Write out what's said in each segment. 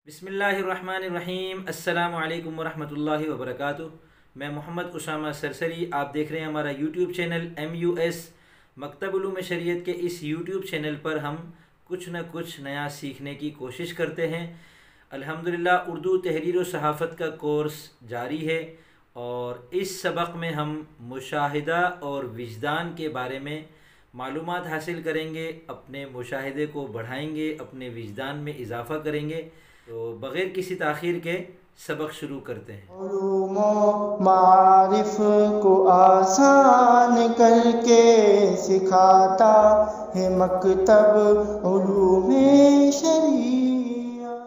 बिस्मिल्लाहिर्रहमानिर्रहीम। अस्सलामु अलैकुम वरहमतुल्लाहि वबरकातुह। मैं मोहम्मद उसामा सरसरी, आप देख रहे हैं हमारा यूट्यूब चैनल MUS मकतब उलूम शरीयत। के इस यूट्यूब चैनल पर हम कुछ न कुछ नया सीखने की कोशिश करते हैं। अल्हम्दुलिल्लाह उर्दू तहरीर व सहाफ़त का कोर्स जारी है और इस सबक में हम मुशाहिदा और विजदान के बारे में मालूमात हासिल करेंगे, अपने मुशाहिदे को बढ़ाएंगे, अपने विजदान में इजाफ़ा करेंगे। तो बग़ैर किसी ताख़ीर के सबक शुरू करते हैं। उलूमो मारिफ को आसान करके सिखाता है मकतब उलूमे शरिया।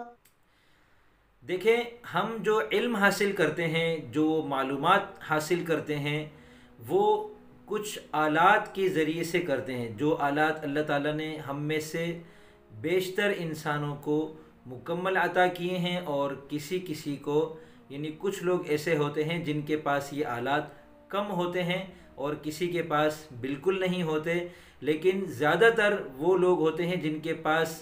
देखें, हम जो इल्म हासिल करते हैं, जो मालूमात हासिल करते हैं, वो कुछ आलात के ज़रिए से करते हैं। जो आलात अल्लाह ताला ने हम में से बेशतर इंसानों को मुकम्मल अता किए हैं, और किसी किसी को यानी कुछ लोग ऐसे होते हैं जिनके पास ये आलात कम होते हैं और किसी के पास बिल्कुल नहीं होते। लेकिन ज़्यादातर वो लोग होते हैं जिनके पास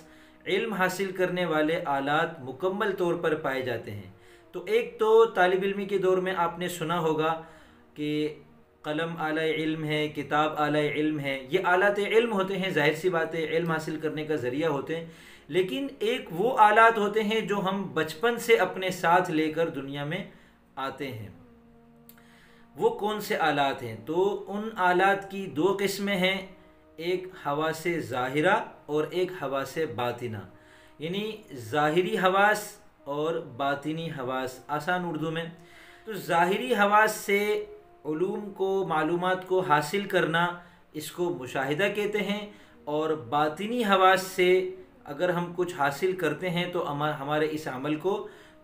इल्म हासिल करने वाले आलात मुकम्मल तौर पर पाए जाते हैं। तो एक तो तालिब इल्मी के दौर में आपने सुना होगा कि कलम आला इल्म है, किताब आला इल्म है। ये आलात इल्म होते हैं, ज़ाहिर सी बात है, इल्म हासिल करने का ज़रिया होते हैं। लेकिन एक वो आलात होते हैं जो हम बचपन से अपने साथ लेकर दुनिया में आते हैं। वो कौन से आलात हैं? तो उन आलात की दो किस्में हैं, एक हवासे ज़ाहिरा और एक हवासे बातिना। यानी ज़ाहिरी हवास और बातिनी हवास, आसान उर्दू में। तो ज़ाहिरी हवास से उलूम को, मालूमात को हासिल करना, इसको मुशाहिदा कहते हैं। और बातिनी हवास से अगर हम कुछ हासिल करते हैं तो हमारे इस अमल को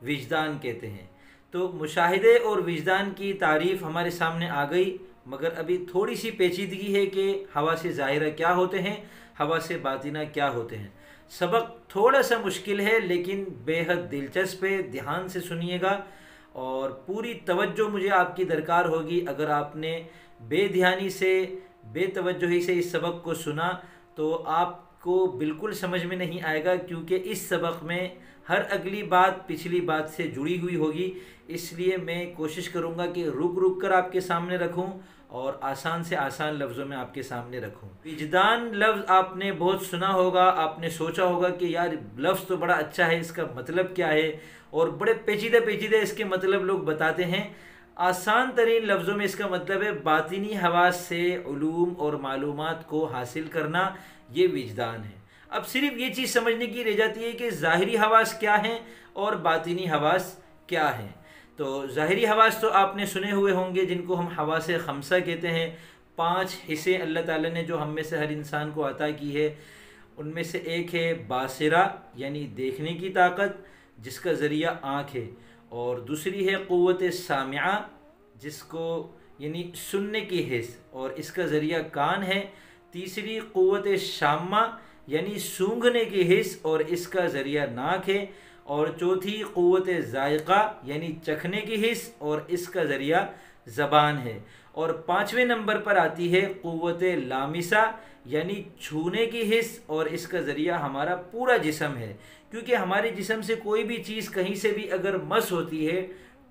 विजदान कहते हैं। तो मुशाहिदे और विजदान की तारीफ़ हमारे सामने आ गई, मगर अभी थोड़ी सी पेचीदगी है कि हवा से ज़ाहिरा क्या होते हैं, हवा से बातिना क्या होते हैं। सबक थोड़ा सा मुश्किल है लेकिन बेहद दिलचस्प है। ध्यान से सुनिएगा और पूरी तवज्जो मुझे आपकी दरकार होगी। अगर आपने बेध्यानी से, बेतवज्जोही से इस सबक को सुना तो आपको बिल्कुल समझ में नहीं आएगा, क्योंकि इस सबक में हर अगली बात पिछली बात से जुड़ी हुई होगी। इसलिए मैं कोशिश करूँगा कि रुक रुक कर आपके सामने रखूँ और आसान से आसान लफ्ज़ों में आपके सामने रखूँ। विजदान लफ्ज़ आपने बहुत सुना होगा, आपने सोचा होगा कि यार लफ्ज़ तो बड़ा अच्छा है, इसका मतलब क्या है? और बड़े पेचीदे पेचीदे इसके मतलब लोग बताते हैं। आसान तरीन लफ्ज़ों में इसका मतलब है बातिनी हवास से उलूम और मालूमात को हासिल करना, ये विजदान है। अब सिर्फ ये चीज़ समझने की रह जाती है कि ज़ाहिरी हवास क्या हैं और बातिनी हवास क्या हैं। तो ज़ाहिरी हवास तो आपने सुने हुए होंगे, जिनको हम हवासे खमसा कहते हैं। 5 हिस्से अल्लाह ताला ने जो हम में से हर इंसान को अता की है, उनमें से एक है बासिरा, यानी देखने की ताकत, जिसका ज़रिया आँख है। और दूसरी है क़ुव्वत सामिआ, जिसको यानी सुनने की हिस्स, और इसका ज़रिया कान है। तीसरी क़ुव्वत शामा, यानी सूंघने की हिस्स, और इसका ज़रिया नाक है। और चौथी क़ुव्वत ज़ायक़ा, यानी चखने की हिस्स, और इसका ज़रिया ज़बान है। और 5वें नंबर पर आती है क़ुव्वत लामिसा, यानी छूने की हिस्स, और इसका ज़रिया हमारा पूरा जिस्म है। क्योंकि हमारे जिस्म से कोई भी चीज़ कहीं से भी अगर मस होती है,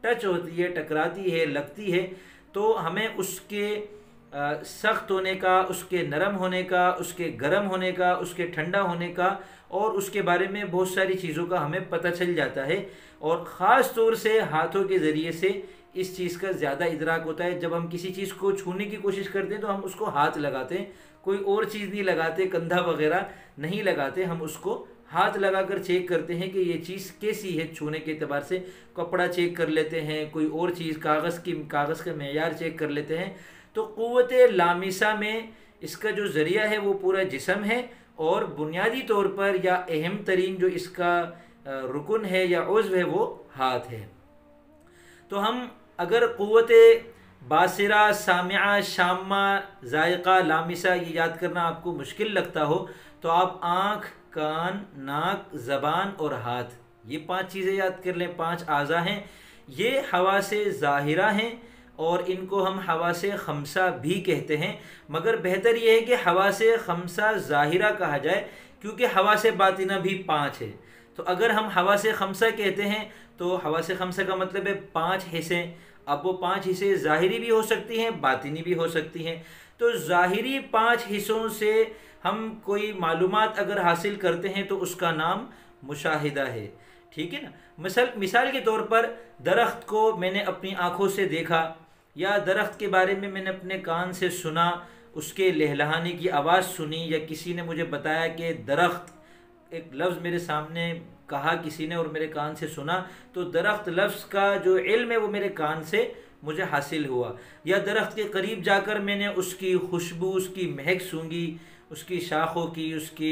टच होती है, टकराती है, लगती है, तो हमें उसके सख्त होने का, उसके नरम होने का, उसके गर्म होने का, उसके ठंडा होने का, और उसके बारे में बहुत सारी चीज़ों का हमें पता चल जाता है। और ख़ास तौर से हाथों के ज़रिए से इस चीज़ का ज़्यादा इदराक होता है। जब हम किसी चीज़ को छूने की कोशिश करते हैं तो हम उसको हाथ लगाते हैं, कोई और चीज़ नहीं लगाते, कंधा वगैरह नहीं लगाते। हम उसको हाथ लगाकर चेक करते हैं कि ये चीज़ कैसी है छूने के एतबार से। कपड़ा चेक कर लेते हैं, कोई और चीज़, कागज़ का मेयार चेक कर लेते हैं। तो क़ुव्वत लामिसा में इसका जो ज़रिया है वो पूरा जिस्म है, और बुनियादी तौर पर या अहम तरीन जो इसका रुकन है या उज़्व है वो हाथ है। तो हम अगर क़ुव्वत बासिरा, सामिआ, शामा, ज़ायक़ा, लामिसा ये याद करना आपको मुश्किल लगता हो तो आप आँख, कान, नाक, ज़बान और हाथ, ये 5 चीज़ें याद कर लें। 5 आज़ा हैं, ये हवासे ज़ाहिरा हैं और इनको हम हवासे खमसा भी कहते हैं। मगर बेहतर यह है कि हवासे खमसा ज़ाहिरा कहा जाए, क्योंकि हवासे बातिना भी 5 है। तो अगर हम हवासे खमसा कहते हैं तो हवासे खमसा का मतलब है 5 हिस्से। अब वो 5 हिस्से ज़ाहिरी भी हो सकती हैं, बातिनी भी हो सकती हैं। तो ज़ाहिरी 5 हिस्सों से हम कोई मालूमात अगर हासिल करते हैं तो उसका नाम मुशाहिदा है। ठीक है ना। मिसाल के तौर पर दरख्त को मैंने अपनी आँखों से देखा, या दरख्त के बारे में मैंने अपने कान से सुना, उसके लहलहाने की आवाज़ सुनी, या किसी ने मुझे बताया कि दरख्त, एक लफ्ज़ मेरे सामने कहा किसी ने और मेरे कान से सुना, तो दरख्त लफ्ज़ का जो इल्म है वो मेरे कान से मुझे हासिल हुआ। या दरख्त के करीब जाकर मैंने उसकी खुशबू, उसकी महक सूंघी, उसकी शाखों की, उसके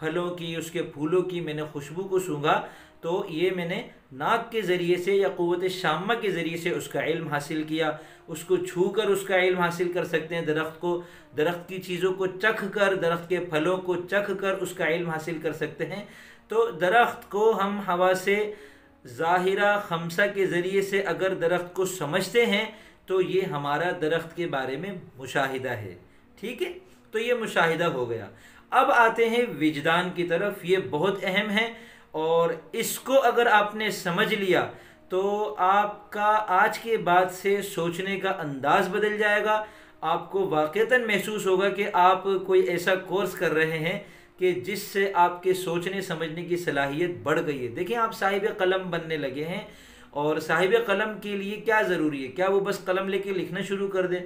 फलों की, उसके फूलों की मैंने खुशबू को सूंघा, तो ये मैंने नाक के ज़रिए से या क़ुव्वत शामा के ज़रिए से उसका इल्म हासिल किया। उसको छू कर उसका इल्म हासिल कर सकते हैं, दरख्त की चीज़ों को चख कर, दरख्त के फलों को चख कर उसका इल्म हासिल कर सकते हैं। तो दरख्त को हम हवा से ज़ाहिरा खमसा के ज़रिए से अगर दरख्त को समझते हैं तो ये हमारा दरख्त के बारे में मुशाहिदा है। ठीक है, तो ये मुशाहिदा हो गया। अब आते हैं विजदान की तरफ। ये बहुत अहम है और इसको अगर आपने समझ लिया तो आपका आज के बाद से सोचने का अंदाज़ बदल जाएगा। आपको वाक़ईतन महसूस होगा कि आप कोई ऐसा कोर्स कर रहे हैं कि जिससे आपके सोचने समझने की सलाहियत बढ़ गई है। देखिए, आप साहिब कलम बनने लगे हैं, और साहिब कलम के लिए क्या ज़रूरी है? क्या वो बस कलम लेके लिखना शुरू कर दें?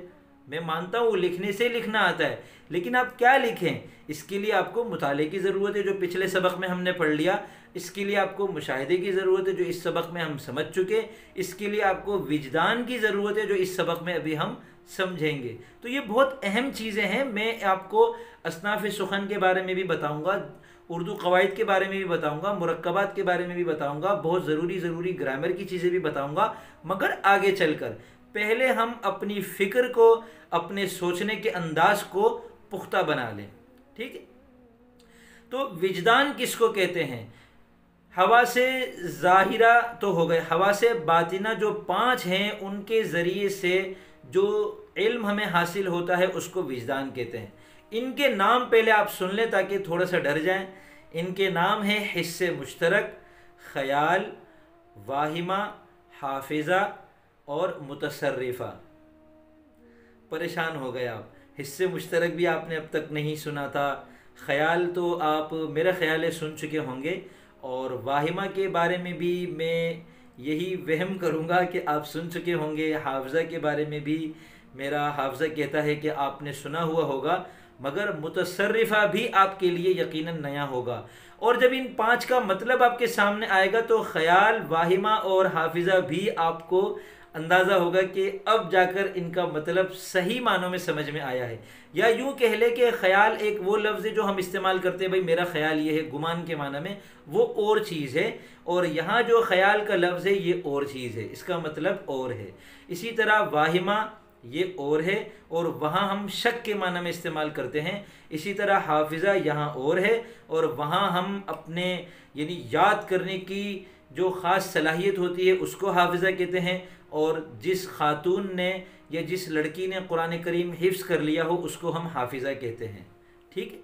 मैं मानता हूँ वो लिखने से लिखना आता है, लेकिन आप क्या लिखें इसके लिए आपको मुताले की ज़रूरत है, जो पिछले सबक में हमने पढ़ लिया। इसके लिए आपको मुशाहिदे की ज़रूरत है, जो इस सबक में हम समझ चुके। इसके लिए आपको विजदान की ज़रूरत है, जो इस सबक में अभी हम समझेंगे। तो ये बहुत अहम चीज़ें हैं। मैं आपको असनाफ़ सुखन के बारे में भी बताऊँगा, उर्दू कवायद के बारे में भी बताऊँगा, मुरक्कबात के बारे में भी बताऊँगा, बहुत ज़रूरी ग्रामर की चीज़ें भी बताऊँगा। मगर आगे चलकर पहले हम अपनी फ़िक्र को, अपने सोचने के अंदाज को पुख्ता बना लें। ठीक है, तो विजदान किसको कहते हैं? हवा से ज़ाहिरा तो हो गए, हवा से बातिना जो 5 हैं उनके ज़रिए से जो इल्म हमें हासिल होता है उसको विजदान कहते हैं। इनके नाम पहले आप सुन लें ताकि थोड़ा सा डर जाएं। इनके नाम हैं हिस्से मुश्तरक, ख़याल, वाहिमा, हाफिज़ा और मुतसर्रिफ़ा। परेशान हो गए आप। हिस्से मुश्तरक भी आपने अब तक नहीं सुना था, ख़याल तो आप मेरा ख़याल है सुन चुके होंगे, और वाहिमा के बारे में भी मैं यही वहम करूँगा कि आप सुन चुके होंगे। हाफ़ज़ा के बारे में भी मेरा हाफ़ज़ा कहता है कि आपने सुना हुआ होगा, मगर मुतसर्रिफ़ा भी आपके लिए यकीनन नया होगा। और जब इन 5 का मतलब आपके सामने आएगा तो ख़याल, वाहिमा और हाफ़िज़ा भी आपको अंदाज़ा होगा कि अब जाकर इनका मतलब सही मानों में समझ में आया है। या यूँ कह ले कि ख़याल एक वो लफ्ज़ है जो हम इस्तेमाल करते हैं, भाई मेरा ख़याल ये है, गुमान के माना में, वो और चीज़ है, और यहाँ जो ख़याल का लफ्ज़ है ये और चीज़ है, इसका मतलब और है। इसी तरह वाहिमा ये और है, और वहाँ हम शक के माना में इस्तेमाल करते हैं। इसी तरह हाफिज़ा यहाँ और है, और वहाँ हम अपने यानी याद करने की जो ख़ास सलाहियत होती है उसको हाफिज़ा कहते हैं। और जिस खातून ने या जिस लड़की ने कुरान करीम हिफ्ज़ कर लिया हो उसको हम हाफिज़ा कहते हैं। ठीक है,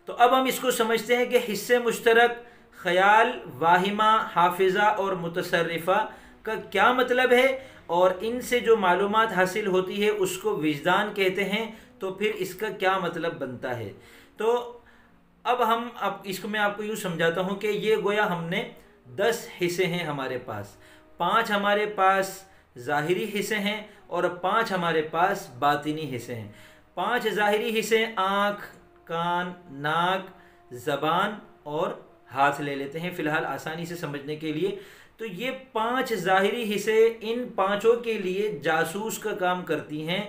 तो अब हम इसको समझते हैं कि हिस्से मुश्तरक, ख़याल, वाहिमा, हाफिज़ा और मुतसर्रिफ़ा का क्या मतलब है, और इनसे जो मालूमात हासिल होती है उसको विजदान कहते हैं। तो फिर इसका क्या मतलब बनता है? तो अब इसको मैं आपको यूँ समझाता हूँ कि ये गोया हमने 10 हिस्से हैं हमारे पास। 5 हमारे पास ज़ाहिरी हिस्से हैं और 5 हमारे पास बातिनी हिस्से हैं। 5 ज़ाहिरी हिस्से आँख, कान, नाक, ज़बान और हाथ ले लेते हैं फ़िलहाल आसानी से समझने के लिए। तो ये 5 ज़ाहिरी हिस्से इन पाँचों के लिए जासूस का काम करती हैं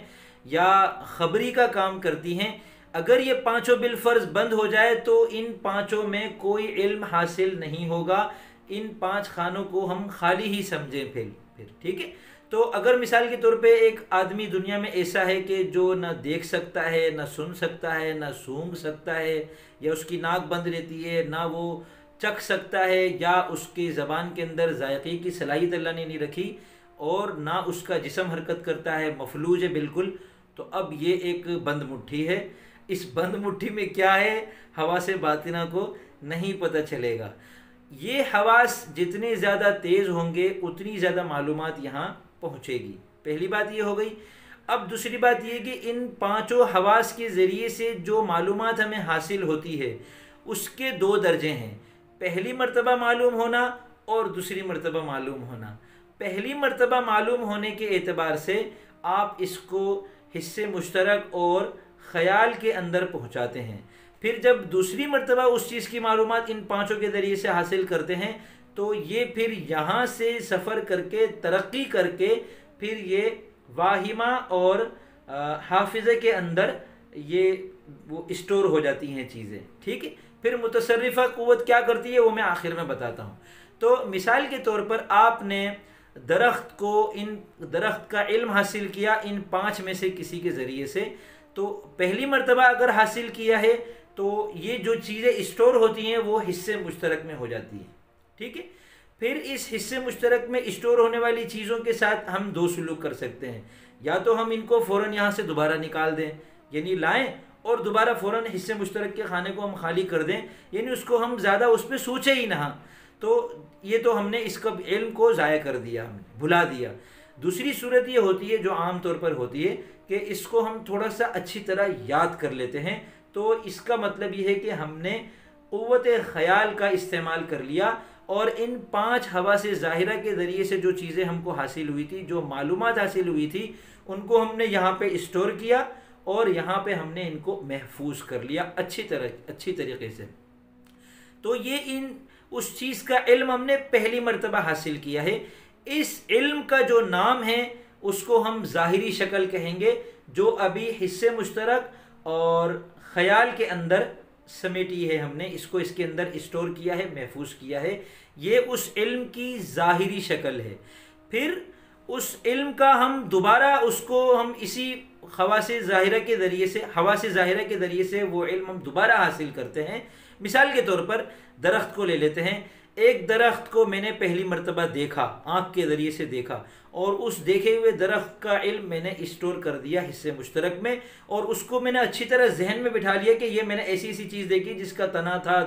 या ख़बरी का काम करती हैं। अगर ये पाँचों बिलफ़र्ज़ बंद हो जाए तो इन पाँचों में कोई इल्म हासिल नहीं होगा। इन 5 खानों को हम खाली ही समझें फिर ठीक है। तो अगर मिसाल के तौर पे एक आदमी दुनिया में ऐसा है कि जो ना देख सकता है, ना सुन सकता है, ना सूंघ सकता है, या उसकी नाक बंद रहती है, ना वो चख सकता है, या उसकी ज़बान के अंदर जायक़े की सलाहियत अल्लाह ने नहीं रखी, और ना उसका जिस्म हरकत करता है, मफलूज है बिल्कुल। तो अब ये एक बंद मुट्ठी है। इस बंद मुट्ठी में क्या है हवा से बातिना को नहीं पता चलेगा। ये हवास जितने ज़्यादा तेज़ होंगे उतनी ज़्यादा मालूमात यहाँ पहुँचेगी। पहली बात ये हो गई। अब दूसरी बात ये कि इन पांचों हवास के ज़रिए से जो मालूमात हमें हासिल होती है उसके दो दर्जे हैं, पहली मर्तबा मालूम होना और दूसरी मर्तबा मालूम होना। पहली मर्तबा मालूम होने के एतबार से आप इसको हिस्से मुश्तरक और ख़याल के अंदर पहुँचाते हैं। फिर जब दूसरी मर्तबा उस चीज़ की मालूमात इन पांचों के ज़रिए से हासिल करते हैं तो ये फिर यहाँ से सफ़र करके तरक्की करके फिर ये वाहिमा और हाफिज़े के अंदर ये वो स्टोर हो जाती हैं चीज़ें। ठीक है, फिर मुतसर्रिफ़ा क़ुव्वत क्या करती है वो मैं आखिर में बताता हूँ। तो मिसाल के तौर पर आपने इन दरख्त का इल्म हासिल किया इन पांच में से किसी के ज़रिए से, तो पहली मर्तबा अगर हासिल किया है तो ये जो चीज़ें स्टोर होती हैं वो हिस्से मुश्तरक में हो जाती हैं। ठीक है, फिर इस हिस्से मुश्तरक में स्टोर होने वाली चीज़ों के साथ हम दो सलूक कर सकते हैं। या तो हम इनको फ़ौरन यहाँ से दोबारा निकाल दें, यानी लाएं और दोबारा फ़ौरन हिस्से मुश्तरक के खाने को हम खाली कर दें, यानी उसको हम ज़्यादा उस पर सोचे ही ना, तो ये तो हमने इसका इल्म को ज़ाया कर दिया, हमने भुला दिया। दूसरी सूरत ये होती है जो आम तौर पर होती है कि इसको हम थोड़ा सा अच्छी तरह याद कर लेते हैं, तो इसका मतलब ये है कि हमने क़ुव्वत ख़याल का इस्तेमाल कर लिया और इन पांच हवा से ज़ाहिरा के ज़रिए से जो चीज़ें हमको हासिल हुई थी, जो मालूमात हासिल हुई थी, उनको हमने यहाँ पे स्टोर किया और यहाँ पे हमने इनको महफूज कर लिया अच्छी तरीके से। तो ये उस चीज़ का इल्म हमने पहली मर्तबा हासिल किया है। इस इल्म का जो नाम है उसको हम ज़ाहिरी शक्ल कहेंगे, जो अभी हिस्से मुश्तरक और ख़याल के अंदर समेटी है, हमने इसको इसके अंदर स्टोर किया है, महफूज किया है। ये उस इल्म की ज़ाहिरी शक्ल है। फिर उस इल्म का हम दोबारा उसको हम इसी हवा से ज़ाहिरा के ज़रिए से वो इल्म हम दोबारा हासिल करते हैं। मिसाल के तौर पर दरख्त को ले लेते हैं। एक दरख्त को मैंने पहली मर्तबा देखा, आँख के ज़रिए से देखा, और उस देखे हुए दरख्त का इल्म मैंने स्टोर कर दिया हिस्से मुश्तरक में, और उसको मैंने अच्छी तरह जहन में बिठा लिया कि ये मैंने ऐसी ऐसी चीज़ देखी जिसका तना था,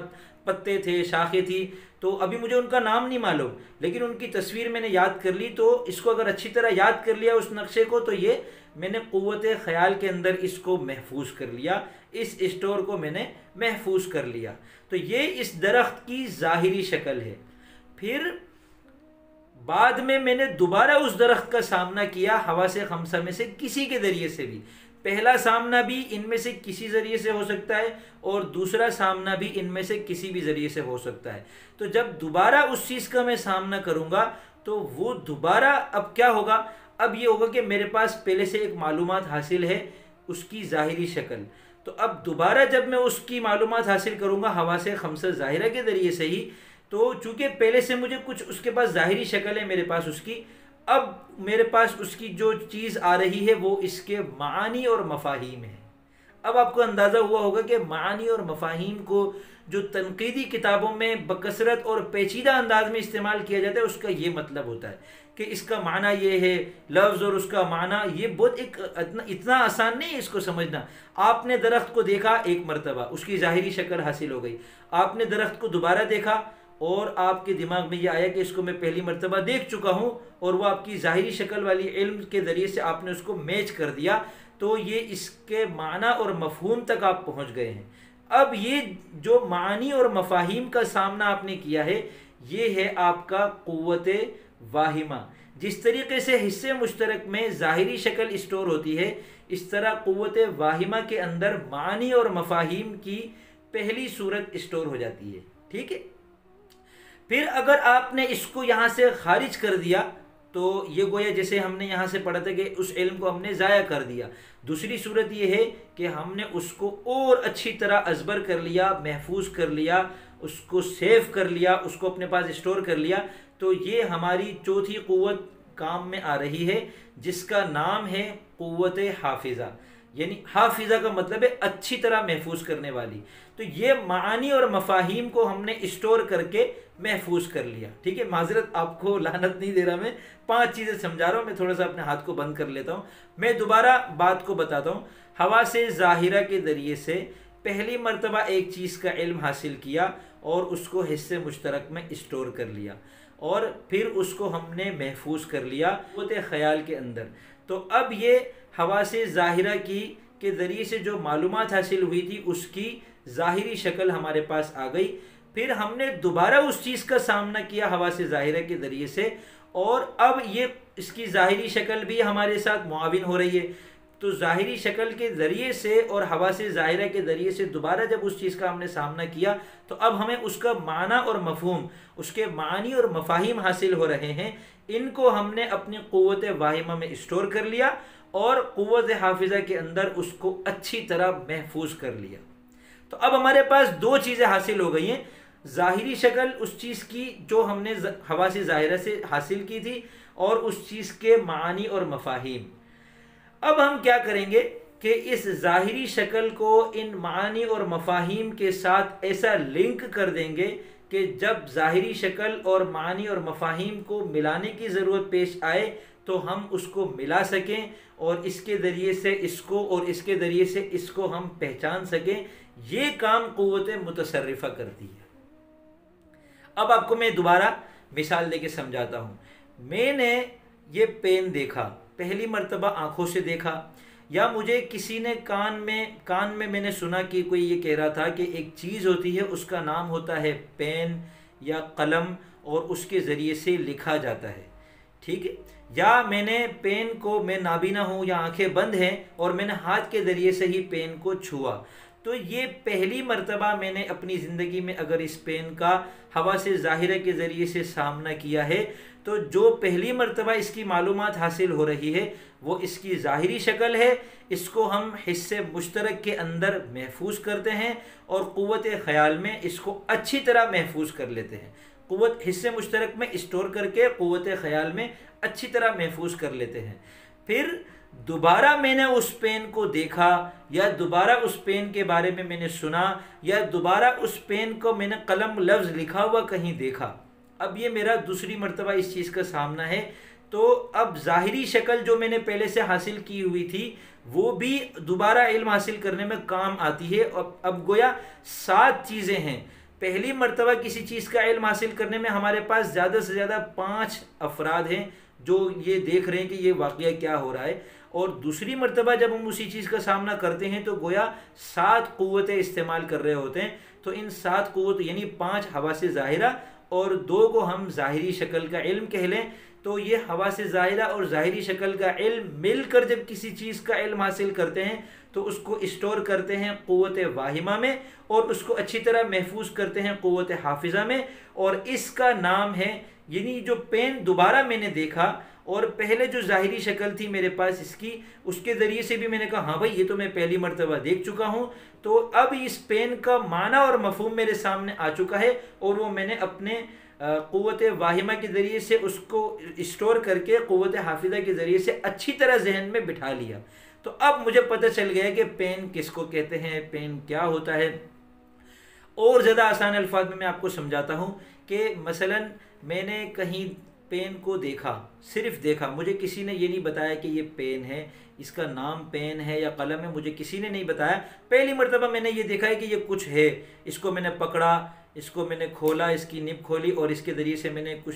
पत्ते थे, शाखें थी, तो अभी मुझे उनका नाम नहीं मालूम, लेकिन उनकी तस्वीर मैंने याद कर ली। तो इसको अगर अच्छी तरह याद कर लिया उस नक्शे को, तो ये मैंने क़ुव्वत ख़याल के अंदर इसको महफूज कर लिया, इस स्टोर को मैंने महफूज कर लिया। तो ये इस दरख्त की ज़ाहिरी शक्ल है। फिर बाद में मैंने दोबारा उस दरख्त का सामना किया हवा से खमसा में से किसी के ज़रिए से भी। पहला सामना भी इनमें से किसी ज़रिए से हो सकता है और दूसरा सामना भी इनमें से किसी भी ज़रिए से हो सकता है। तो जब दोबारा उस चीज़ का मैं सामना करूँगा तो वो दोबारा अब क्या होगा, अब ये होगा कि मेरे पास पहले से एक मालूमात हासिल है उसकी ज़ाहिरी शक्ल, तो अब दोबारा जब मैं उसकी मालूमात हासिल करूँगा हवा से खमसा ज़ाहिरा के ज़रिए से ही, तो चूँकि पहले से मुझे कुछ उसके पास ज़ाहिरी शक्ल है मेरे पास उसकी, अब मेरे पास उसकी जो चीज़ आ रही है वो इसके मानी और मफाहीम है। अब आपको अंदाज़ा हुआ होगा कि मानी और मफाहीम को जो तनकीदी किताबों में बकसरत और पेचीदा अंदाज में इस्तेमाल किया जाता है, उसका ये मतलब होता है कि इसका माना ये है लफ्ज़ और उसका माना ये बहुत इतना आसान नहीं है इसको समझना। आपने दरख्त को देखा एक मरतबा, उसकी ज़ाहिरी शक्ल हासिल हो गई, आपने दरख्त को दोबारा देखा और आपके दिमाग में ये आया कि इसको मैं पहली मरतबा देख चुका हूँ, और वो आपकी ज़ाहिरी शक्ल वाली इल्म के ज़रिए से आपने उसको मैच कर दिया, तो ये इसके माना और मफहूम तक आप पहुँच गए हैं। अब ये जो मानी और मफाहीम का सामना आपने किया है, ये है आपका क़ुव्वत वाहिमा। जिस तरीके से हिस्से मुश्तरक में ज़ाहिरी शक्ल स्टोर होती है, इस तरह क़ुव्वत वाहिमा के अंदर मानी और मफाहीम की पहली सूरत स्टोर हो जाती है। ठीक है, फिर अगर आपने इसको यहाँ से खारिज कर दिया तो ये गोया जैसे हमने यहाँ से पढ़ा था कि उस इल्म को हमने ज़ाया कर दिया। दूसरी सूरत ये है कि हमने उसको और अच्छी तरह अजबर कर लिया, महफूज कर लिया, उसको सेव कर लिया, उसको अपने पास स्टोर कर लिया। तो ये हमारी चौथी क़ुव्वत काम में आ रही है, जिसका नाम है क़ुव्वत हाफिज़ा। यानी हाफिज़ा का मतलब है अच्छी तरह महफूज करने वाली। तो ये मानी और मफाहीम को हमने स्टोर करके महफूज कर लिया। ठीक है, माजरत आपको लानत नहीं दे रहा, मैं 5 चीज़ें समझा रहा हूँ, मैं थोड़ा सा अपने हाथ को बंद कर लेता हूँ। मैं दोबारा बात को बताता हूँ। हवा से ज़ाहिरा के ज़रिए से पहली मर्तबा एक चीज़ का इल्म हासिल किया और उसको हिस्से मुश्तरक में स्टोर कर लिया और फिर उसको हमने महफूज कर लिया क़ुव्वत ख़याल के अंदर। तो अब ये हवासे ज़ाहिरा की के ज़रिए से जो मालूमात हासिल हुई थी उसकी ज़ाहिरी शक्ल हमारे पास आ गई। फिर हमने दोबारा उस चीज़ का सामना किया हवासे ज़ाहिरा के ज़रिए से, और अब ये इसकी ज़ाहिरी शक्ल भी हमारे साथ मुआविन हो रही है। तो ज़ाहिरी शक्ल के ज़रिए से और हवासे ज़ाहिरा के ज़रिए से दोबारा जब उस चीज़ का हमने सामना किया तो अब हमें उसका माना और मफ़हूम, उसके मानी और मफ़ाहिम हासिल हो रहे हैं। इनको हमने अपनी क़ुव्वत वाहिमा में स्टोर कर लिया और क़ुव्वत हाफिज़ा के अंदर उसको अच्छी तरह महफूज कर लिया। तो अब हमारे पास दो चीज़ें हासिल हो गई हैं, ज़ाहिरी शक्ल उस चीज़ की जो हमने हवासे ज़ाहिरा से हासिल की थी और उस चीज़ के मानी और मफ़ाहिम। अब हम क्या करेंगे कि इस ज़ाहिरी शक्ल को इन मानी और मफ़ाहिम के साथ ऐसा लिंक कर देंगे कि जब ज़ाहिरी शक्ल और मानी और मफ़ाहिम को मिलाने की ज़रूरत पेश आए तो हम उसको मिला सकें और इसके ज़रिए से इसको और इसके ज़रिए से इसको हम पहचान सकें। ये काम क़ुव्वत मुतसर्रिफ़ा करती है। अब आपको मैं दोबारा मिसाल देके समझाता हूँ। मैंने ये पेन देखा, पहली मर्तबा आँखों से देखा, या मुझे किसी ने कान में मैंने सुना कि कोई ये कह रहा था कि एक चीज़ होती है उसका नाम होता है पेन या कलम और उसके ज़रिए से लिखा जाता है, ठीक है। या मैंने पेन को, मैं नाबीना हूँ या आंखें बंद हैं और मैंने हाथ के ज़रिए से ही पेन को छुआ। तो ये पहली मर्तबा मैंने अपनी ज़िंदगी में अगर इस पेन का हवासे ज़ाहिरा के ज़रिए से सामना किया है तो जो पहली मर्तबा इसकी मालूमात हासिल हो रही है वो इसकी ज़ाहिरी शक्ल है। इसको हम हिस्से मुश्तरक के अंदर महफूज करते हैं और क़ुव्वत ख़याल में इसको अच्छी तरह महफूज कर लेते हैं। क़ुव्वत हिस्से मुश्तरक में स्टोर करके क़ुव्वत ख़याल में अच्छी तरह महफूज कर लेते हैं। फिर दोबारा मैंने उस पेन को देखा या दोबारा उस पेन के बारे में मैंने सुना या दोबारा उस पेन को मैंने कलम लफ्ज़ लिखा हुआ कहीं देखा। अब ये मेरा दूसरी मर्तबा इस चीज़ का सामना है। तो अब ज़ाहिरी शक्ल जो मैंने पहले से हासिल की हुई थी वो भी दोबारा इल्म हासिल करने में काम आती है। और अब गोया 7 चीज़ें हैं। पहली मर्तबा किसी चीज़ का इल्म हासिल करने में हमारे पास ज़्यादा से ज़्यादा 5 अफराद हैं जो ये देख रहे हैं कि ये वाक़या क्या हो रहा है, और दूसरी मर्तबा जब हम उसी चीज़ का सामना करते हैं तो गोया 7 क़ुव्वतें इस्तेमाल कर रहे होते हैं। तो इन 7 क़ुव्वत यानी 5 हवासे ज़ाहिरा और 2 को हम ज़ाहिरी शक्ल का इल्म कह लें। तो ये हवासे ज़ाहिरा और ज़ाहिरी शक्ल का इल्म मिलकर जब किसी चीज़ का इल्म हासिल करते हैं तो उसको स्टोर करते हैं क़ुव्वत वाहिमा में और उसको अच्छी तरह महफूज करते हैं क़ुव्वत हाफिज़ा में। और इसका नाम है, यानी जो पेन दोबारा मैंने देखा और पहले जो ज़ाहिरी शक्ल थी मेरे पास इसकी, उसके ज़रिए से भी मैंने कहा हाँ भाई ये तो मैं पहली मर्तबा देख चुका हूँ। तो अब इस पेन का माना और मफ़हूम मेरे सामने आ चुका है और वो मैंने अपने क़ुव्वत वाहिमा के ज़रिए से उसको स्टोर करके क़ुव्वत हाफिज़ा के ज़रिए से अच्छी तरह जहन में बिठा लिया। तो अब मुझे पता चल गया कि पेन किसको कहते हैं, पेन क्या होता है। और ज़्यादा आसान अल्फाज में मैं आपको समझाता हूँ कि मसलन मैंने कहीं पेन को देखा, सिर्फ देखा, मुझे किसी ने ये नहीं बताया कि ये पेन है, इसका नाम पेन है या कलम है, मुझे किसी ने नहीं बताया। पहली मर्तबा मैंने ये देखा है कि ये कुछ है, इसको मैंने पकड़ा, इसको मैंने खोला, इसकी निब खोली और इसके ज़रिए से मैंने कुछ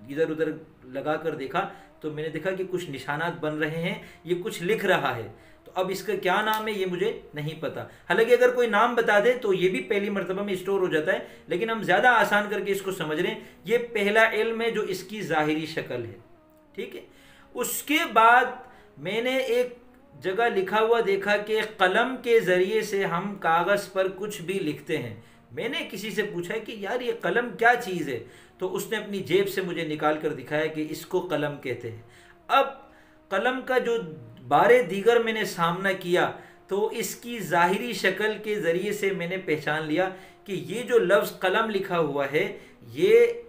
इधर उधर लगा कर देखा तो मैंने देखा कि कुछ निशानात बन रहे हैं, ये कुछ लिख रहा है। तो अब इसका क्या नाम है ये मुझे नहीं पता। हालांकि अगर कोई नाम बता दे तो ये भी पहली मर्तबा में स्टोर हो जाता है, लेकिन हम ज़्यादा आसान करके इसको समझ रहे हैं। ये पहला इल्म है जो इसकी ज़ाहिरी शक्ल है, ठीक है। उसके बाद मैंने एक जगह लिखा हुआ देखा कि कलम के ज़रिए से हम कागज़ पर कुछ भी लिखते हैं। मैंने किसी से पूछा कि यार ये कलम क्या चीज़ है, तो उसने अपनी जेब से मुझे निकाल कर दिखाया कि इसको कलम कहते हैं। अब कलम का जो बारे दीगर मैंने सामना किया तो इसकी ज़ाहिरी शक्ल के ज़रिए से मैंने पहचान लिया कि ये जो लफ्ज़ कलम लिखा हुआ है ये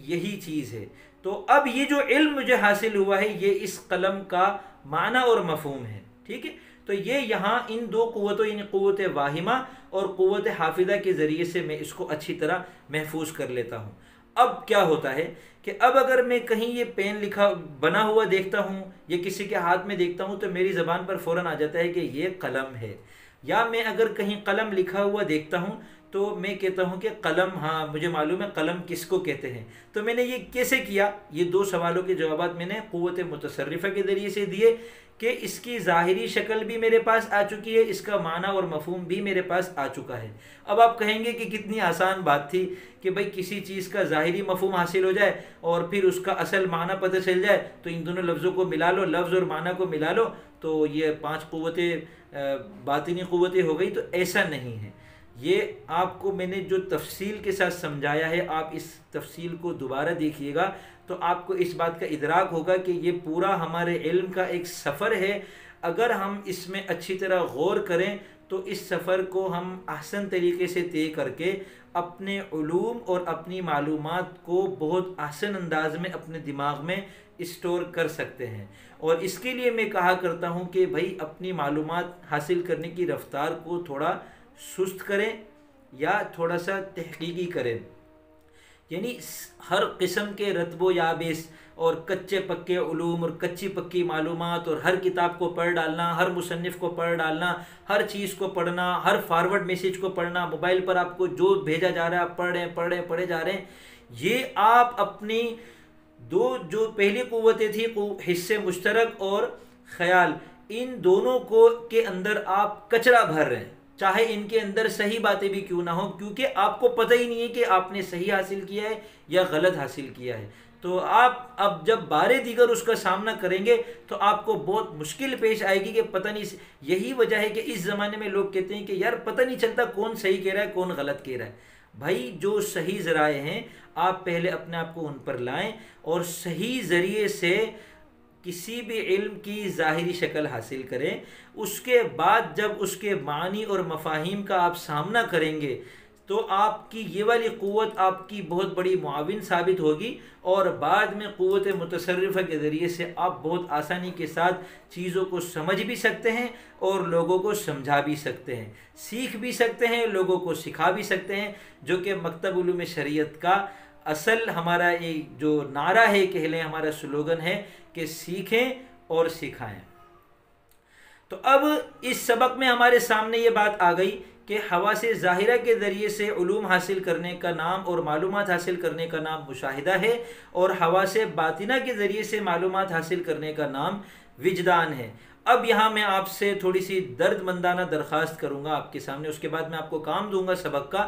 यही चीज़ है। तो अब ये जो इल्म मुझे हासिल हुआ है ये इस कलम का माना और मफ़हूम है, ठीक है। तो ये यहाँ इन 2 क़ुव्वतों यानी क़ुव्वत वाहिमा और क़ुव्वत हाफिज़ा के ज़रिए से मैं इसको अच्छी तरह महफूज कर लेता हूँ। अब क्या होता है कि अब अगर मैं कहीं ये पेन लिखा बना हुआ देखता हूँ या किसी के हाथ में देखता हूँ तो मेरी ज़बान पर फ़ौरन आ जाता है कि ये कलम है। या मैं अगर कहीं कलम लिखा हुआ देखता हूँ तो मैं कहता हूँ कि कलम, हाँ मुझे मालूम है कलम किसको कहते हैं। तो मैंने ये कैसे किया, ये दो सवालों के जवाब मैंने क़ुव्वत मुतसर्रिफ़ा के ज़रिए से दिए कि इसकी ज़ाहिरी शक्ल भी मेरे पास आ चुकी है, इसका माना और मफ़हूम भी मेरे पास आ चुका है। अब आप कहेंगे कि कितनी आसान बात थी कि भाई किसी चीज़ का ज़ाहिरी मफ़हूम हासिल हो जाए और फिर उसका असल माना पता चल जाए, तो इन दोनों लफ्ज़ों को मिला लो, लफ्ज़ और माना को मिला लो, तो ये 5 क़ुव्वतें बातिनी क़ुव्वतें हो गई। तो ऐसा नहीं है। ये आपको मैंने जो तफसील के साथ समझाया है, आप इस तफसील को दोबारा देखिएगा तो आपको इस बात का इदराक होगा कि ये पूरा हमारे इल्म का एक सफ़र है। अगर हम इसमें अच्छी तरह गौर करें तो इस सफ़र को हम ahsan तरीके से तय करके अपने उलूम और अपनी मालूमात को बहुत ahsan अंदाज में अपने दिमाग में स्टोर कर सकते हैं। और इसके लिए मैं कहा करता हूँ कि भाई अपनी मालूमात हासिल करने की रफ्तार को थोड़ा सुस्त करें या थोड़ा सा तहकीकी करें, यानी हर किस्म के रतबो याबिस और कच्चे पक्के उलूम और कच्ची पक्की मालूमात और हर किताब को पढ़ डालना, हर मुसन्निफ़ को पढ़ डालना, हर चीज़ को पढ़ना, हर फॉरवर्ड मैसेज को पढ़ना, मोबाइल पर आपको जो भेजा जा रहा है आप पढ़े जा रहे हैं। ये आप अपनी दो जो पहली क़ुव्वतें थी, हिस्से मुश्तरक और ख़याल, इन दोनों को के अंदर आप कचरा भर रहे हैं, चाहे इनके अंदर सही बातें भी क्यों ना हो, क्योंकि आपको पता ही नहीं है कि आपने सही हासिल किया है या गलत हासिल किया है। तो आप अब जब बारे दीगर उसका सामना करेंगे तो आपको बहुत मुश्किल पेश आएगी कि पता नहीं। यही वजह है कि इस ज़माने में लोग कहते हैं कि यार पता नहीं चलता कौन सही कह रहा है कौन गलत कह रहा है। भाई जो सही ज़राए हैं आप पहले अपने आप को उन पर लाएं और सही ज़रिए से किसी भी इल्म की ज़ाहिरी शक्ल हासिल करें। उसके बाद जब उसके मानी और मफाहिम का आप सामना करेंगे तो आपकी ये वाली क़ुव्वत आपकी बहुत बड़ी मुआविन साबित होगी और बाद में क़ुव्वत मुतसर्रिफ़ा के ज़रिए से आप बहुत आसानी के साथ चीज़ों को समझ भी सकते हैं और लोगों को समझा भी सकते हैं, सीख भी सकते हैं, लोगों को सिखा भी सकते हैं, जो कि मकतब उलूम शरीयत का असल हमारा ये जो नारा है, कह लें हमारा स्लोगन है कि सीखें और सिखाएं। तो अब इस सबक में हमारे सामने ये बात आ गई कि हवासे ज़ाहिरा के ज़रिए से उलूम हासिल करने का नाम और मालूमात हासिल करने का नाम मुशाहिदा है और हवासे बातिना के ज़रिए से मालूमात हासिल करने का नाम विजदान है। अब यहाँ मैं आपसे थोड़ी सी दर्दमंदाना दरख्वास्त करूँगा आपके सामने, उसके बाद मैं आपको काम दूँगा सबक का,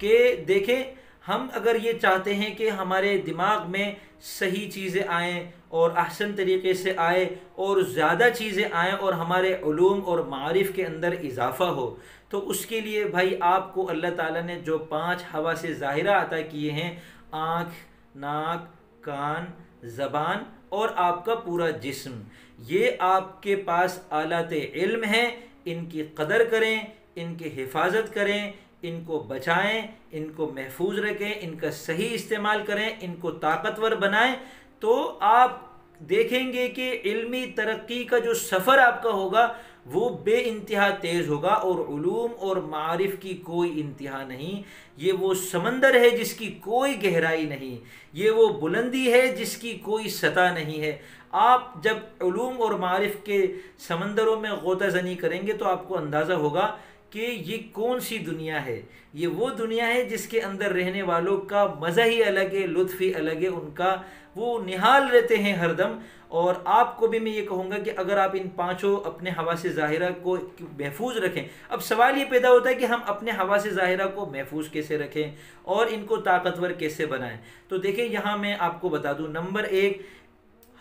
कि देखें हम अगर ये चाहते हैं कि हमारे दिमाग में सही चीज़ें आएँ और ahsan तरीके से आए और ज़्यादा चीज़ें आएँ और हमारे उलूम और मारिफ़ के अंदर इजाफ़ा हो, तो उसके लिए भाई आपको अल्लाह ताला ने जो 5 हवासे ज़ाहिरा अता किए हैं, आँख, नाक, कान, ज़बान और आपका पूरा जिस्म, ये आपके पास आलात इल्म हैं। इनकी कदर करें, इनकी हिफाजत करें, इनको बचाएं, इनको महफूज रखें, इनका सही इस्तेमाल करें, इनको ताकतवर बनाएं, तो आप देखेंगे कि इल्मी तरक्की का जो सफ़र आपका होगा वो बेइंतहा तेज़ होगा और उलूम और मारिफ़ की कोई इंतहा नहीं। ये वो समंदर है जिसकी कोई गहराई नहीं, ये वो बुलंदी है जिसकी कोई सतह नहीं है। आप जब उलूम और मारिफ़ के समंदरों में गोताज़नी करेंगे तो आपको अंदाज़ा होगा कि ये कौन सी दुनिया है। ये वो दुनिया है जिसके अंदर रहने वालों का मज़ा ही अलग है, लुत्फ़ ही अलग है, उनका वो निहाल रहते हैं हरदम। और आपको भी मैं ये कहूँगा कि अगर आप इन 5 अपने हवासे ज़ाहिरा को महफूज रखें। अब सवाल ये पैदा होता है कि हम अपने हवासे ज़ाहिरा को महफूज कैसे रखें और इनको ताकतवर कैसे बनाएं। तो देखिए यहाँ मैं आपको बता दूँ, नंबर 1,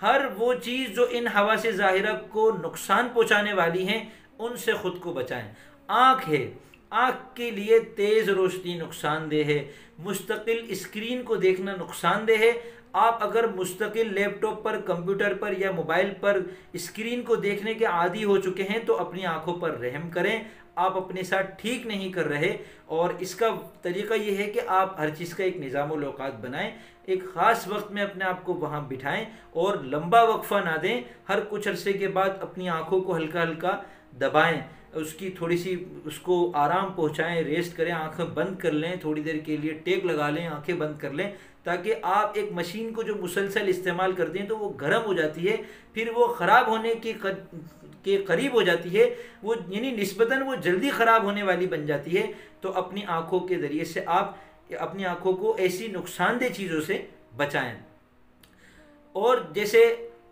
हर वो चीज़ जो इन हवासे ज़ाहिरा को नुकसान पहुँचाने वाली हैं उनसे ख़ुद को बचाएँ। आँख है, आँख के लिए तेज़ रोशनी नुकसानदेह है, मुस्तकिल स्क्रीन को देखना नुकसानदेह है। आप अगर मुस्तकिल लैपटॉप पर, कंप्यूटर पर या मोबाइल पर स्क्रीन को देखने के आदी हो चुके हैं तो अपनी आंखों पर रहम करें, आप अपने साथ ठीक नहीं कर रहे। और इसका तरीका ये है कि आप हर चीज़ का एक निज़ामुल औक़ात बनाएं, एक ख़ास वक्त में अपने आप को वहाँ बिठाएं और लंबा वक्फ़ा ना दें। हर कुछ अरसे के बाद अपनी आँखों को हल्का हल्का दबाएं, उसकी थोड़ी सी उसको आराम पहुँचाएं, रेस्ट करें, आँखें बंद कर लें, थोड़ी देर के लिए टेक लगा लें, आँखें बंद कर लें, ताकि आप एक मशीन को जो मुसलसल इस्तेमाल करते हैं तो वो गर्म हो जाती है, फिर वो ख़राब होने के करीब हो जाती है, वो यानी निस्बतन वो जल्दी ख़राब होने वाली बन जाती है। तो अपनी आँखों के ज़रिए से आप अपनी आँखों को ऐसी नुकसानदेह चीज़ों से बचाएं। और जैसे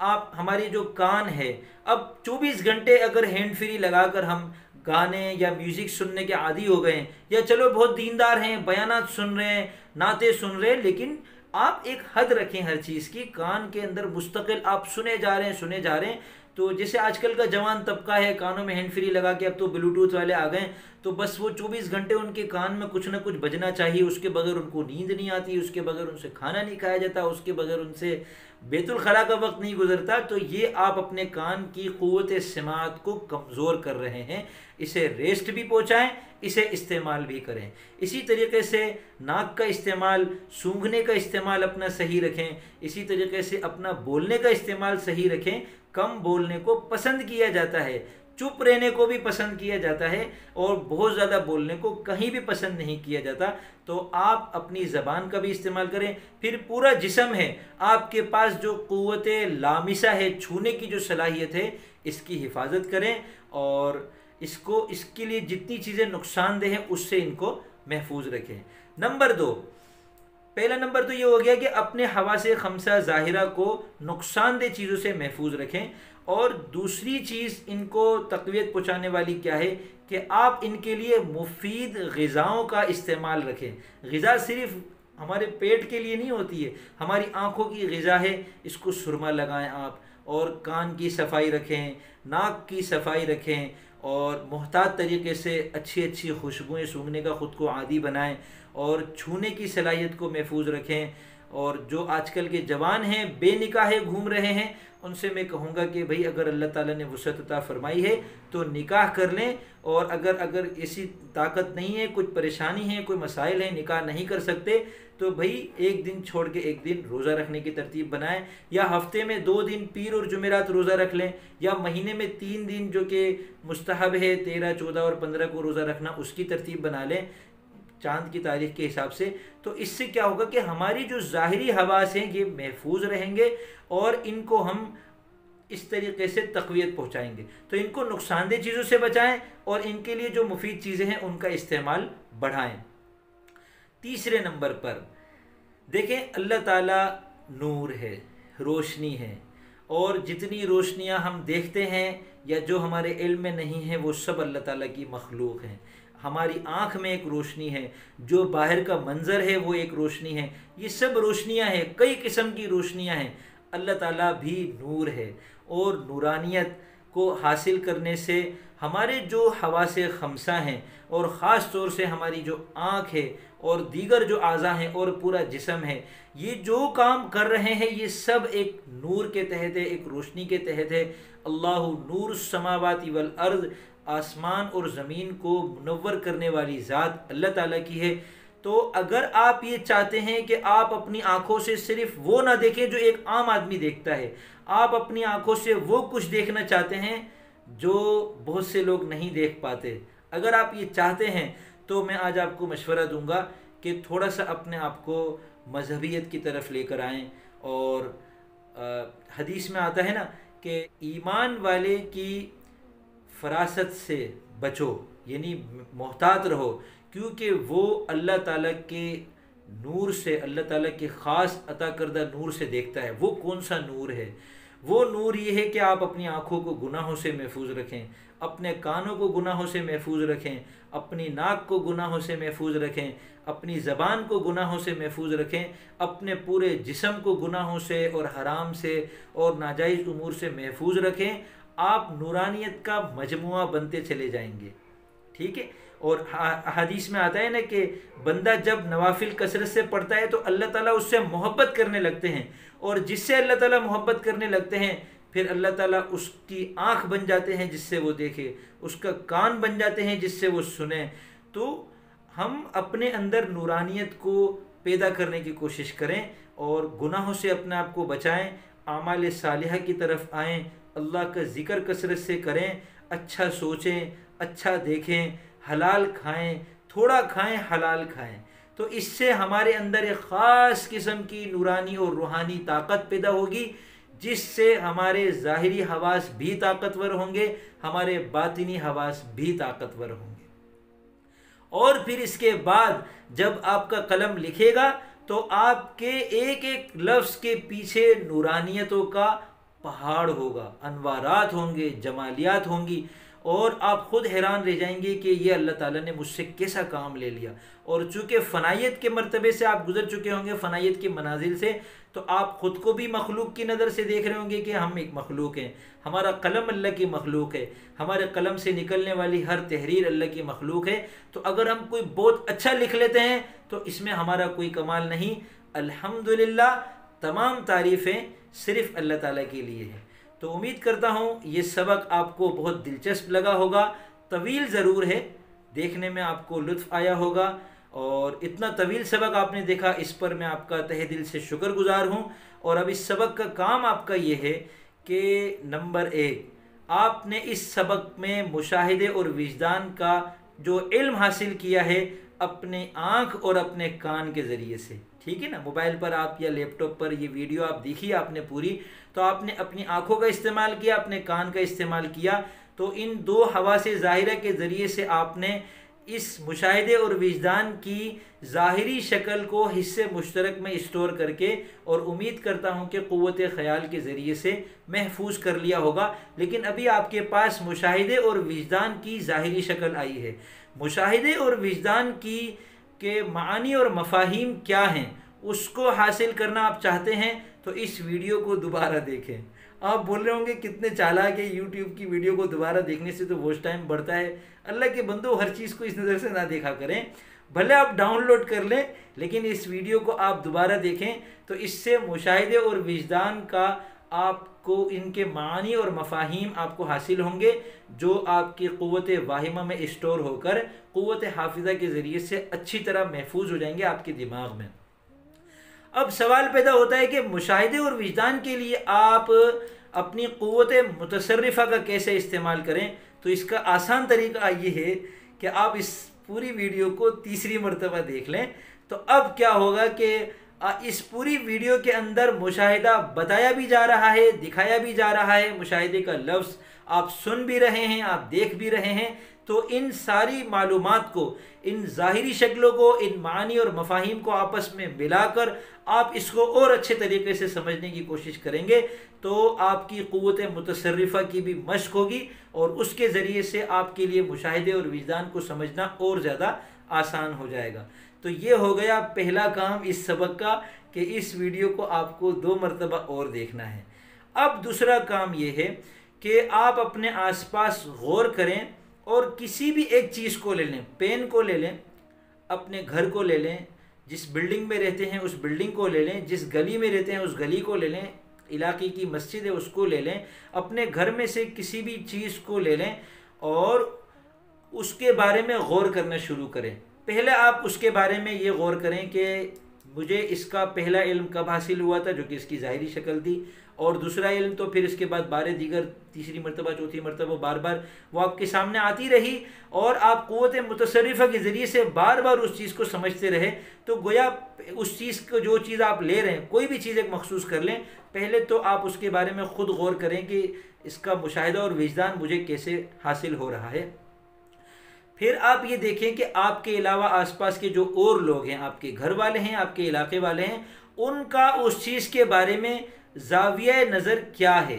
आप हमारी जो कान है, अब 24 घंटे अगर हैंड फ्री लगाकर हम गाने या म्यूज़िक सुनने के आदी हो गए हैं, या चलो बहुत दीनदार हैं, बयानात सुन रहे हैं, नाते सुन रहे हैं, लेकिन आप एक हद रखें हर चीज़ की। कान के अंदर मुस्तकिल आप सुने जा रहे हैं सुने जा रहे हैं। तो जैसे आजकल का जवान तबका है, कानों में हैंड फ्री लगा के, अब तो ब्लूटूथ वाले आ गए, तो बस वो 24 घंटे उनके कान में कुछ ना कुछ बजना चाहिए, उसके बगैर उनको नींद नहीं आती, उसके बगैर उनसे खाना नहीं खाया जाता, उसके बगैर उनसे बैतुल खला का वक्त नहीं गुजरता। तो ये आप अपने कान की क़ुव्वत सिमात को कमज़ोर कर रहे हैं। इसे रेस्ट भी पहुँचाएँ, इसे इस्तेमाल भी करें। इसी तरीके से नाक का इस्तेमाल, सूंघने का इस्तेमाल अपना सही रखें। इसी तरीके से अपना बोलने का इस्तेमाल सही रखें। कम बोलने को पसंद किया जाता है, चुप रहने को भी पसंद किया जाता है, और बहुत ज़्यादा बोलने को कहीं भी पसंद नहीं किया जाता। तो आप अपनी ज़बान का भी इस्तेमाल करें। फिर पूरा जिस्म है, आपके पास जो क़ुव्वत लामिसा है, छूने की जो सलाहियत है, इसकी हिफाजत करें और इसके लिए जितनी चीज़ें नुकसानदेह हैं उससे इनको महफूज रखें। नंबर 2, पहला नंबर तो ये हो गया कि अपने हवासे खमसा ज़ाहिरा को नुकसानदेह चीज़ों से महफूज रखें। और दूसरी चीज़ इनको तक़वियत पहुँचाने वाली क्या है कि आप इनके लिए मुफीद ग़िज़ाओं का इस्तेमाल रखें। ग़िज़ा सिर्फ हमारे पेट के लिए नहीं होती है, हमारी आँखों की ग़िज़ा है। इसको सुरमा लगाएं आप, और कान की सफाई रखें, नाक की सफाई रखें, और मुहतात तरीके से अच्छी अच्छी खुशबुएँ सूंघने का ख़ुद को आदी बनाएं, और छूने की सलाहियत को महफूज रखें। और जो आजकल के जवान हैं, बेनिकाह घूम रहे हैं, उनसे मैं कहूँगा कि भाई अगर अल्लाह ताला ने वुसअत अता फरमाई है तो निकाह कर लें। और अगर ऐसी ताकत नहीं है, कुछ परेशानी है, कोई मसाइल है, निकाह नहीं कर सकते, तो भाई एक दिन छोड़ के एक दिन रोज़ा रखने की तरतीब बनाएं, या हफ्ते में 2 दिन पीर और जुमेरात रोज़ा रख लें, या महीने में 3 दिन जो कि मुस्तहब है 13, 14 और 15 को रोज़ा रखना, उसकी तरतीब बना लें चाँद की तारीख के हिसाब से। तो इससे क्या होगा कि हमारी जो ज़ाहिरी हवास हैं ये महफूज रहेंगे, और इनको हम इस तरीके से तक़वियत पहुँचाएंगे। तो इनको नुकसानदेह चीज़ों से बचाएं, और इनके लिए जो मुफीद चीज़ें हैं उनका इस्तेमाल बढ़ाएं। तीसरे नंबर पर देखें, अल्लाह ताला नूर है, रोशनी है, और जितनी रोशनियाँ हम देखते हैं या जो हमारे इल्म में नहीं है, वो सब अल्लाह ताला की मखलूक हैं। हमारी आँख में एक रोशनी है, जो बाहर का मंज़र है वो एक रोशनी है, ये सब रोशनियाँ हैं, कई किस्म की रोशनियाँ हैं। अल्लाह ताला भी नूर है, और नूरानियत को हासिल करने से हमारे जो हवासे खमसा हैं, और ख़ास तौर से हमारी जो आँख है और दीगर जो आज़ा हैं और पूरा जिस्म है, ये जो काम कर रहे हैं ये सब एक नूर के तहत है, एक रोशनी के तहत है। अल्लाहु नूर समावाति वल अर्ज़, आसमान और ज़मीन को मुनव्वर करने वाली ज़ात अल्लाह ताला की है। तो अगर आप ये चाहते हैं कि आप अपनी आँखों से सिर्फ वो ना देखें जो एक आम आदमी देखता है, आप अपनी आँखों से वो कुछ देखना चाहते हैं जो बहुत से लोग नहीं देख पाते, अगर आप ये चाहते हैं तो मैं आज आपको मशवरा दूंगा कि थोड़ा सा अपने आप को मजहबियत की तरफ लेकर आएँ। और हदीस में आता है ना कि ईमान वाले की फरासत से बचो, यानी मोहतात रहो, क्योंकि वो अल्लाह ताला के नूर से, अल्लाह ताला के ख़ास अता करदा नूर से देखता है। वो कौन सा नूर है? वो नूर ये है कि आप अपनी आँखों को गुनाहों से महफूज रखें, अपने कानों को गुनाहों से महफूज रखें, अपनी नाक को गुनाहों से महफूज रखें, अपनी ज़बान को गुनाहों से महफूज रखें, अपने पूरे जिस्म को गुनाहों से और हराम से और नाजायज़ उमूर से महफूज रखें। आप नूरानियत का मजमुआ बनते चले जाएंगे, ठीक है। और हदीस में आता है ना कि बंदा जब नवाफिल कसरत से पढ़ता है तो अल्लाह ताला उससे मोहब्बत करने लगते हैं, और जिससे अल्लाह ताला मोहब्बत करने लगते हैं फिर अल्लाह ताला उसकी आँख बन जाते हैं जिससे वो देखे, उसका कान बन जाते हैं जिससे वो सुने। तो हम अपने अंदर नूरानियत को पैदा करने की कोशिश करें और गुनाहों से अपने आप को बचाएं, आमाल सालिहा की तरफ आएँ, अल्लाह का ज़िक्र कसरत से करें, अच्छा सोचें, अच्छा देखें, हलाल खाएं, थोड़ा खाएं, हलाल खाएं। तो इससे हमारे अंदर एक ख़ास किस्म की नूरानी और रूहानी ताकत पैदा होगी, जिससे हमारे ज़ाहिरी हवास भी ताकतवर होंगे, हमारे बातिनी हवास भी ताकतवर होंगे। और फिर इसके बाद जब आपका कलम लिखेगा तो आपके एक एक लफ्ज़ के पीछे नूरानियतों का पहाड़ होगा, अनवारात होंगे, जमालियात होंगी, और आप खुद हैरान रह जाएंगे कि ये अल्लाह ताला ने मुझसे कैसा काम ले लिया। और चूँकि फ़नायत के मर्तबे से आप गुजर चुके होंगे, फ़नायत के मनाजिल से, तो आप ख़ुद को भी मखलूक की नज़र से देख रहे होंगे कि हम एक मखलूक हैं, हमारा कलम अल्लाह की मखलूक है, हमारे कलम से निकलने वाली हर तहरीर अल्लाह की मखलूक है। तो अगर हम कोई बहुत अच्छा लिख लेते हैं तो इसमें हमारा कोई कमाल नहीं। अल्हम्दुलिल्लाह, तमाम तारीफ़ें सिर्फ़ अल्लाह ताला के लिए है। तो उम्मीद करता हूँ ये सबक आपको बहुत दिलचस्प लगा होगा। तवील ज़रूर है, देखने में आपको लुत्फ़ आया होगा, और इतना तवील सबक आपने देखा, इस पर मैं आपका तहे दिल से शुक्रगुजार हूँ। और अब इस सबक का काम आपका ये है कि नंबर 1, आपने इस सबक में मुशाहिदे और विजदान का जो इल्म हासिल किया है अपने आँख और अपने कान के ज़रिए से, ठीक है ना। मोबाइल पर आप या लैपटॉप पर ये वीडियो आप देखिए आपने पूरी, तो आपने अपनी आँखों का इस्तेमाल किया, अपने कान का इस्तेमाल किया। तो इन दो हवासे ज़ाहिरा के ज़रिए से आपने इस मुशाहिदे और विजदान की ज़ाहिरी शक्ल को हिस्से मुश्तरक में स्टोर करके, और उम्मीद करता हूँ कि क़ुव्वत ख़याल के ज़रिए से महफूज कर लिया होगा। लेकिन अभी आपके पास मुशाहिदे और विजदान की ज़ाहिरी शक्ल आई है। मुशाहिदे और विजदान की के मानी और मफ़ाहीम क्या हैं, उसको हासिल करना आप चाहते हैं तो इस वीडियो को दोबारा देखें। आप बोल रहे होंगे कितने चालाक है, यूट्यूब की वीडियो को दोबारा देखने से तो वॉच टाइम बढ़ता है। अल्लाह के बंदो, हर चीज़ को इस नज़र से ना देखा करें। भले आप डाउनलोड कर लें, लेकिन इस वीडियो को आप दोबारा देखें, तो इससे मुशाहिदे और विजदान का आपको इनके मानी और मफ़ाहीम आपको हासिल होंगे, जो आपकी क़ुव्वत वाहिमा में स्टोर होकर क़ुव्वत हाफिज़ा के ज़रिए से अच्छी तरह महफूज हो जाएंगे आपके दिमाग में। अब सवाल पैदा होता है कि मुशाहिदे और विजदान के लिए आप अपनी क़ुव्वत मुतसर्रिफ़ा का कैसे इस्तेमाल करें। तो इसका आसान तरीका ये है कि आप इस पूरी वीडियो को तीसरी मरतबा देख लें। तो अब क्या होगा कि इस पूरी वीडियो के अंदर मुशाहिदा बताया भी जा रहा है, दिखाया भी जा रहा है, मुशाहिदे का लफ्ज़ आप सुन भी रहे हैं, आप देख भी रहे हैं। तो इन सारी मालूमात को, इन ज़ाहिरी शक्लों को, इन मानी और मफ़ाहीम को आपस में मिलाकर आप इसको और अच्छे तरीके से समझने की कोशिश करेंगे, तो आपकी क़ुव्वत मुतसर्रिफ़ा की भी मश्क होगी, और उसके ज़रिए से आपके लिए मुशाहिदे और विजदान को समझना और ज़्यादा आसान हो जाएगा। तो ये हो गया पहला काम इस सबक का, कि इस वीडियो को आपको 2 मरतबा और देखना है। अब दूसरा काम ये है कि आप अपने आसपास गौर करें और किसी भी एक चीज़ को ले लें। पेन को ले लें, अपने घर को ले लें, जिस बिल्डिंग में रहते हैं उस बिल्डिंग को ले लें, जिस गली में रहते हैं उस गली को ले लें, इलाके की मस्जिद है उसको ले लें, अपने घर में से किसी भी चीज़ को ले लें और उसके बारे में गौर करना शुरू करें। पहले आप उसके बारे में ये गौर करें कि मुझे इसका पहला इल्म कब हासिल हुआ था, जो कि इसकी ज़ाहिरी शक्ल थी, और दूसरा इल्म तो फिर इसके बाद बारे दीगर, तीसरी मरतबा, चौथी मरतबा, बार बार वो आपके सामने आती रही, और आप क़ुव्वत मुतसर्रिफ़ा के ज़रिए से बार बार उस चीज़ को समझते रहे। तो गोया उस चीज़ को, जो चीज़ आप ले रहे हैं, कोई भी चीज़ एक मखसूस कर लें, पहले तो आप उसके बारे में ख़ुद गौर करें कि इसका मुशाहिदा और विजदान मुझे कैसे हासिल हो रहा है। फिर आप ये देखें कि आपके अलावा आसपास के जो और लोग हैं, आपके घर वाले हैं, आपके इलाके वाले हैं, उनका उस चीज़ के बारे में ज़ाविया नज़र क्या है,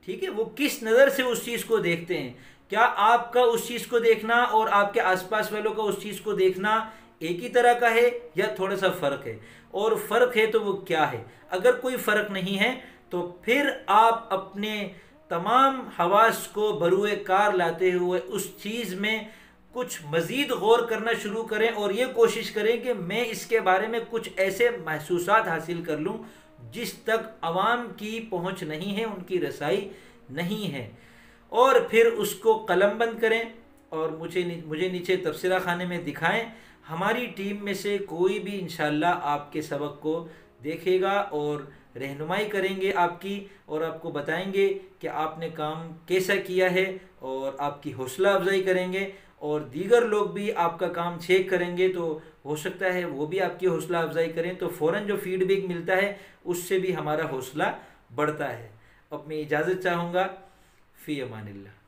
ठीक है, वो किस नज़र से उस चीज़ को देखते हैं। क्या आपका उस चीज़ को देखना और आपके आसपास वालों का उस चीज़ को देखना एक ही तरह का है या थोड़ा सा फ़र्क है, और फ़र्क है तो वो क्या है। अगर कोई फ़र्क नहीं है तो फिर आप अपने तमाम हवास को बरूए कार लाते हुए उस चीज़ में कुछ मज़ीद गौर करना शुरू करें, और ये कोशिश करें कि मैं इसके बारे में कुछ ऐसे महसूसात हासिल कर लूँ जिस तक आवाम की पहुँच नहीं है, उनकी रसाई नहीं है, और फिर उसको कलमबंद करें और मुझे नीचे तबसरा खाने में दिखाएं। हमारी टीम में से कोई भी इंशाअल्लाह आपके सबक को देखेगा और रहनुमाई करेंगे आपकी, और आपको बताएंगे कि आपने काम कैसा किया है, और आपकी हौसला अफजाई करेंगे, और दीगर लोग भी आपका काम चेक करेंगे तो हो सकता है वो भी आपकी हौसला अफजाई करें, तो फ़ौरन जो फीडबैक मिलता है उससे भी हमारा हौसला बढ़ता है। अब मैं इजाज़त चाहूँगा। फ़ी अमानिल्लाह।